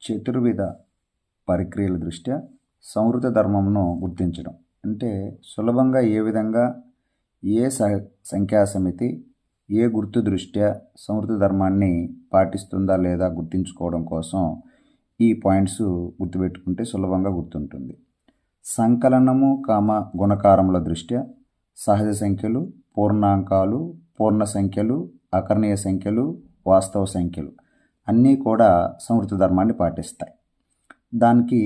చతుర్విధ పరిక్రియల దృష్ట్యా సంవృత ధర్మంను గుర్తించడం అంటే సులభంగా ఏ విధంగా ఏ సంఖ్యా సమితి ఏ గుర్తు దృష్ట్యా సంవృత ధర్మాన్ని పాటిస్తుందా లేదా గుర్తించుకోవడం కోసం ఈ పాయింట్స్ గుర్తుపెట్టుకుంటే సులభంగా గుర్తుంటుంది. సంకలనము గుణకారముల దృష్ట్యా సహజ సంఖ్యలు, పూర్ణాంకాలు, పూర్ణ సంఖ్యలు, అకర్ణీయ సంఖ్యలు, వాస్తవ సంఖ్యలు అన్నీ కూడా సంవృత ధర్మాన్ని పాటిస్తాయి. దానికి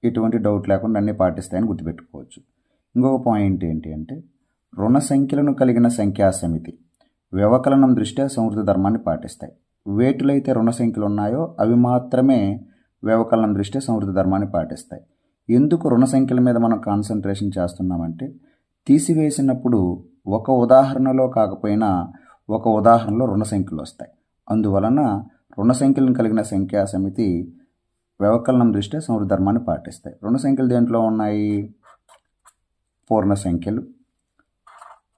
ఎటువంటి డౌట్ లేకుండా అన్నీ పాటిస్తాయని గుర్తుపెట్టుకోవచ్చు. ఇంకొక పాయింట్ ఏంటి అంటే రుణ సంఖ్యలను కలిగిన సంఖ్యా సమితి వ్యవకలనం దృష్ట్యా సంవృత ధర్మాన్ని పాటిస్తాయి. వేటిలైతే రుణ సంఖ్యలు ఉన్నాయో అవి మాత్రమే వ్యవకలనం దృష్ట్యా సంవృత ధర్మాన్ని పాటిస్తాయి. ఎందుకు రుణ సంఖ్యల మీద మనం కాన్సన్ట్రేషన్ చేస్తున్నామంటే తీసివేసినప్పుడు ఒక ఉదాహరణలో కాకపోయినా ఒక ఉదాహరణలో రుణ సంఖ్యలు వస్తాయి. అందువలన రుణ సంఖ్యలను కలిగిన సంఖ్యా సమితి వ్యవకలనం దృష్ట్యా సంవృత ధర్మాన్ని పాటిస్తాయి. రుణ సంఖ్యలు దేంట్లో ఉన్నాయి? పూర్ణ సంఖ్యలు,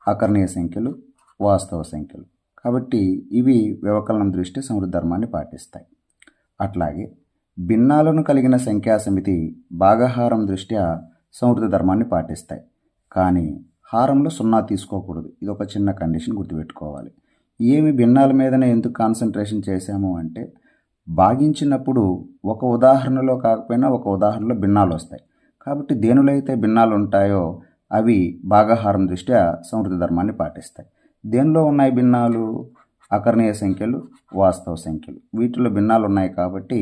అకర్ణీయ సంఖ్యలు, వాస్తవ సంఖ్యలు. కాబట్టి ఇవి వ్యవకలనం దృష్ట్యా సంవృత ధర్మాన్ని పాటిస్తాయి. అట్లాగే భిన్నాలను కలిగిన సంఖ్యా సమితి భాగహారం దృష్ట్యా సంవృత ధర్మాన్ని పాటిస్తాయి. కానీ హారంలో 0 తీసుకోకూడదు. ఇది ఒక చిన్న కండిషన్ గుర్తుపెట్టుకోవాలి. ఏమి భిన్నాల మీదనే ఎందుకు కాన్సన్ట్రేషన్ చేశాము అంటే భాగించినప్పుడు ఒక ఉదాహరణలో కాకపోయినా ఒక ఉదాహరణలో భిన్నాలు వస్తాయి. కాబట్టి దేనిలో అయితే భిన్నాలు ఉంటాయో అవి భాగహారం దృష్ట్యా సంవృత ధర్మాన్ని పాటిస్తాయి. దేనిలో ఉన్నాయి భిన్నాలు? అకర్ణీయ సంఖ్యలు, వాస్తవ సంఖ్యలు. వీటిలో భిన్నాలు ఉన్నాయి కాబట్టి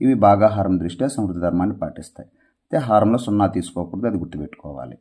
ఇవి భాగహారం దృష్ట్యా సంవృత ధర్మాన్ని పాటిస్తాయి. అయితే హారంలో 0 తీసుకోకూడదు, అది గుర్తుపెట్టుకోవాలి.